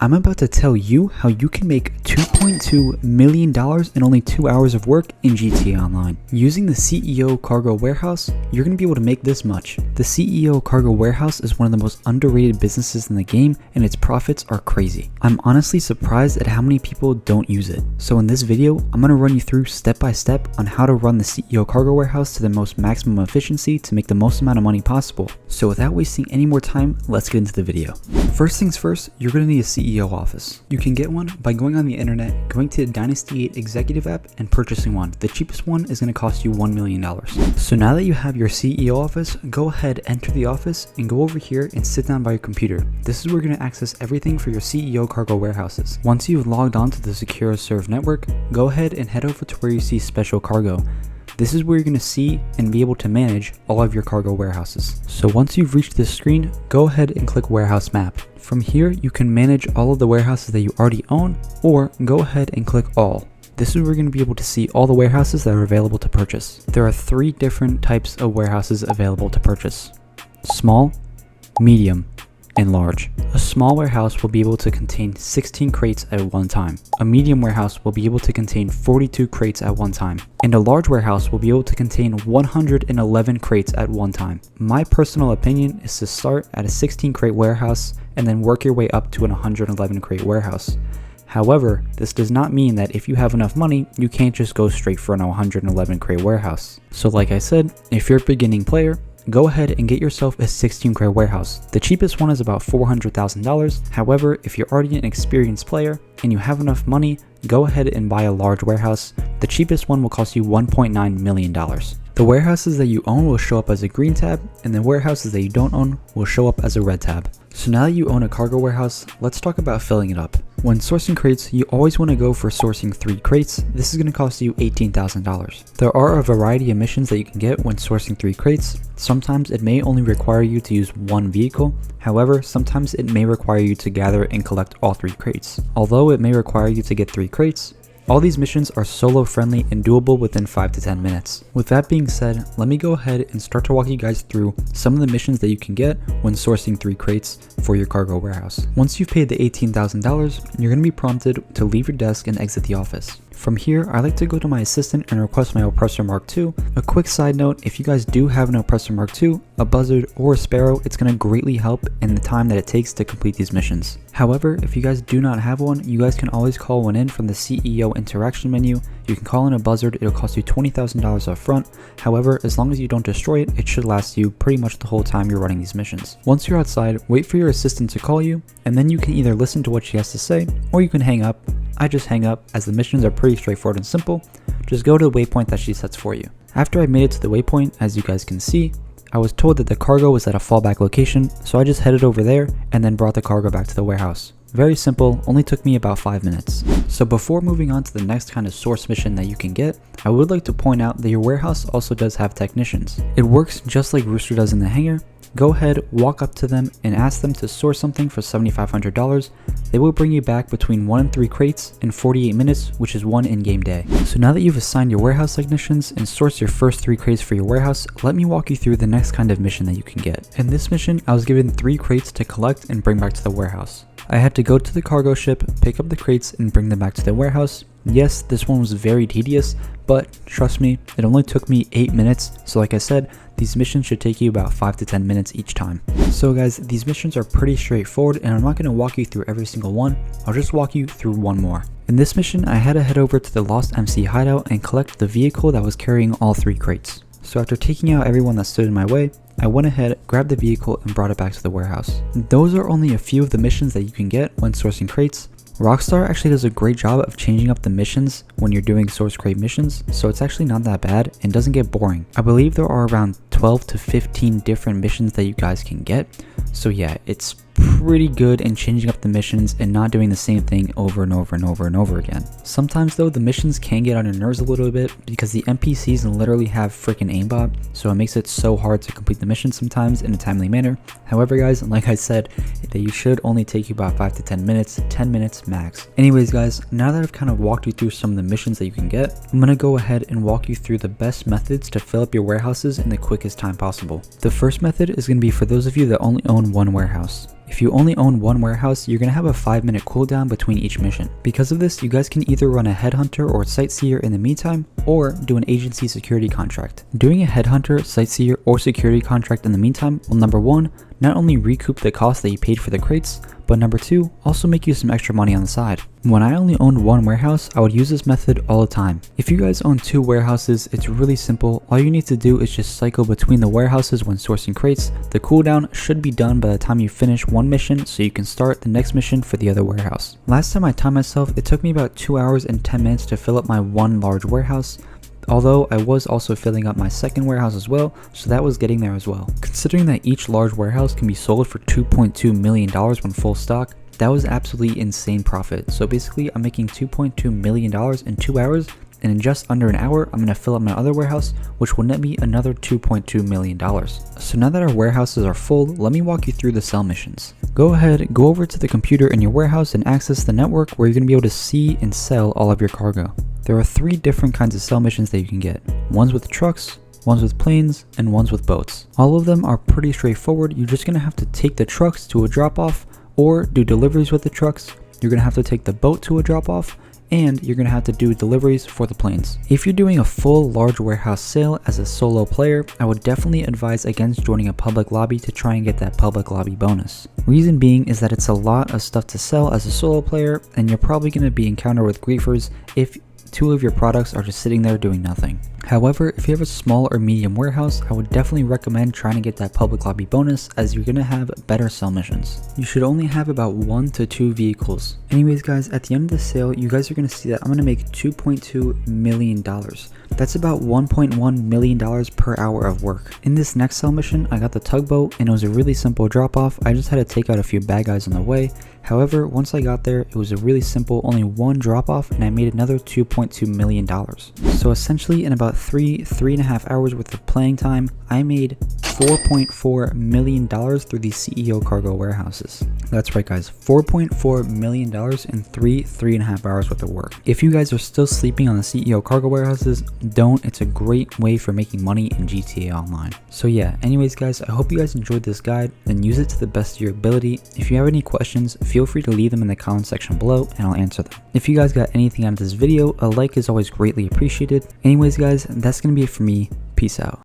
I'm about to tell you how you can make $2.2 million in only 2 hours of work in GTA Online. Using the CEO Cargo Warehouse, you're going to be able to make this much. The CEO Cargo Warehouse is one of the most underrated businesses in the game, and its profits are crazy. I'm honestly surprised at how many people don't use it. So in this video, I'm going to run you through step by step on how to run the CEO Cargo Warehouse to the most maximum efficiency to make the most amount of money possible. So without wasting any more time, let's get into the video. First things first, you're going to need a CEO office. You can get one by going on the internet, going to the Dynasty 8 executive app and purchasing one. The cheapest one is going to cost you $1 million. So now that you have your CEO office, go ahead, enter the office and go over here and sit down by your computer. This is where you're going to access everything for your CEO Cargo Warehouses. Once you've logged on to the SecuroServe network, go ahead and head over to where you see Special Cargo. This is where you're going to see and be able to manage all of your cargo warehouses. So once you've reached this screen, go ahead and click Warehouse Map. From here, you can manage all of the warehouses that you already own, or go ahead and click All. This is where you're going to be able to see all the warehouses that are available to purchase. There are 3 different types of warehouses available to purchase: small, medium, and large. A small warehouse will be able to contain 16 crates at one time. A medium warehouse will be able to contain 42 crates at one time. And a large warehouse will be able to contain 111 crates at one time. My personal opinion is to start at a 16 crate warehouse and then work your way up to an 111 crate warehouse. However, this does not mean that if you have enough money, you can't just go straight for an 111 crate warehouse. So like I said, if you're a beginning player, go ahead and get yourself a 16 crate warehouse. The cheapest one is about $400,000. However, if you're already an experienced player and you have enough money, go ahead and buy a large warehouse. The cheapest one will cost you $1.9 million. The warehouses that you own will show up as a green tab, and the warehouses that you don't own will show up as a red tab. So now that you own a cargo warehouse, let's talk about filling it up. When sourcing crates, you always want to go for sourcing 3 crates. This is going to cost you $18,000. There are a variety of missions that you can get when sourcing 3 crates. Sometimes it may only require you to use 1 vehicle. However, sometimes it may require you to gather and collect all 3 crates. Although it may require you to get 3 crates, all these missions are solo friendly and doable within 5 to 10 minutes. With that being said, let me go ahead and start to walk you guys through some of the missions that you can get when sourcing 3 crates for your cargo warehouse. Once you've paid the $18,000, you're going to be prompted to leave your desk and exit the office. From here, I like to go to my assistant and request my Oppressor Mark II. A quick side note, if you guys do have an Oppressor Mark II, a Buzzard, or a Sparrow, it's going to greatly help in the time that it takes to complete these missions. However, if you guys do not have one, you guys can always call one in from the CEO interaction menu. You can call in a Buzzard, it'll cost you $20,000 up front. However, as long as you don't destroy it, it should last you pretty much the whole time you're running these missions. Once you're outside, wait for your assistant to call you, and then you can either listen to what she has to say, or you can hang up. I just hang up as the missions are pretty straightforward and simple. Just go to the waypoint that she sets for you. After I made it to the waypoint, as you guys can see, I was told that the cargo was at a fallback location, so I just headed over there and then brought the cargo back to the warehouse. Very simple, only took me about 5 minutes. So before moving on to the next kind of source mission that you can get, I would like to point out that your warehouse also does have technicians. It works just like Rooster does in the hangar. Go ahead, walk up to them and ask them to source something for $7,500. They will bring you back between 1 and 3 crates in 48 minutes, which is 1 in-game day. So now that you've assigned your warehouse technicians and sourced your first 3 crates for your warehouse, let me walk you through the next kind of mission that you can get. In this mission, I was given 3 crates to collect and bring back to the warehouse. I had to go to the cargo ship, pick up the crates, and bring them back to the warehouse. Yes, this one was very tedious, but trust me, it only took me 8 minutes, so like I said, these missions should take you about 5 to 10 minutes each time. So guys, these missions are pretty straightforward, and I'm not going to walk you through every single one, I'll just walk you through one more. In this mission, I had to head over to the Lost MC hideout and collect the vehicle that was carrying all 3 crates. So after taking out everyone that stood in my way, I went ahead, grabbed the vehicle, and brought it back to the warehouse. Those are only a few of the missions that you can get when sourcing crates. Rockstar actually does a great job of changing up the missions when you're doing source crate missions, so it's actually not that bad and doesn't get boring. I believe there are around 12 to 15 different missions that you guys can get, so yeah, it's pretty good in changing up the missions and not doing the same thing over and over and over and over again. Sometimes though, the missions can get on your nerves a little bit because the NPCs literally have freaking aimbot, so it makes it so hard to complete the mission sometimes in a timely manner. However guys, like I said, that you should only take you about 5 to 10 minutes, 10 minutes max. Anyways guys, now that I've kind of walked you through some of the missions that you can get, I'm gonna go ahead and walk you through the best methods to fill up your warehouses in the quickest time possible. The first method is gonna be for those of you that only own 1 warehouse. If you you only own one warehouse, you're going to have a 5-minute cooldown between each mission. Because of this, you guys can either run a headhunter or sightseer in the meantime, or do an agency security contract. Doing a headhunter, sightseer, or security contract in the meantime will, number 1, not only recoup the cost that you paid for the crates, but number 2, also make you some extra money on the side. When I only owned one warehouse, I would use this method all the time. If you guys own 2 warehouses, it's really simple. All you need to do is just cycle between the warehouses when sourcing crates. The cooldown should be done by the time you finish one mission, so you can start the next mission for the other warehouse. Last time I timed myself, it took me about 2 hours and 10 minutes to fill up my one large warehouse. Although I was also filling up my second warehouse as well, so that was getting there as well. Considering that each large warehouse can be sold for $2.2 million when full stock, that was absolutely insane profit. So basically I'm making $2.2 million in 2 hours, and in just under an hour I'm going to fill up my other warehouse, which will net me another $2.2 million. So now that our warehouses are full, let me walk you through the sell missions. Go ahead, go over to the computer in your warehouse and access the network where you're going to be able to see and sell all of your cargo. There are 3 different kinds of sell missions that you can get. Ones with trucks, ones with planes, and ones with boats. All of them are pretty straightforward. You're just going to have to take the trucks to a drop-off or do deliveries with the trucks. You're going to have to take the boat to a drop-off, and you're going to have to do deliveries for the planes. If you're doing a full large warehouse sale as a solo player, I would definitely advise against joining a public lobby to try and get that public lobby bonus. Reason being is that it's a lot of stuff to sell as a solo player, and you're probably going to be encountered with griefers if 2 of your products are just sitting there doing nothing. However, if you have a small or medium warehouse, I would definitely recommend trying to get that public lobby bonus, as you're going to have better sell missions. You should only have about 1 to 2 vehicles. Anyways guys, at the end of the sale, you guys are going to see that I'm going to make $2.2 million. That's about $1.1 million per hour of work. In this next sell mission, I got the tugboat, and it was a really simple drop off. I just had to take out a few bad guys on the way. However, once I got there, it was a really simple, only 1 drop off, and I made another $2.2 million. So essentially in about 3.5 hours worth of playing time, I made $4.4 million through these CEO cargo warehouses. That's right guys, $4.4 million in 3.5 hours worth of work. If you guys are still sleeping on the CEO cargo warehouses, don't. It's a great way for making money in GTA Online. So yeah, anyways guys, I hope you guys enjoyed this guide and use it to the best of your ability. If you have any questions, feel free to leave them in the comment section below and I'll answer them. If you guys got anything out of this video, a like is always greatly appreciated. Anyways guys, that's gonna be it for me. Peace out.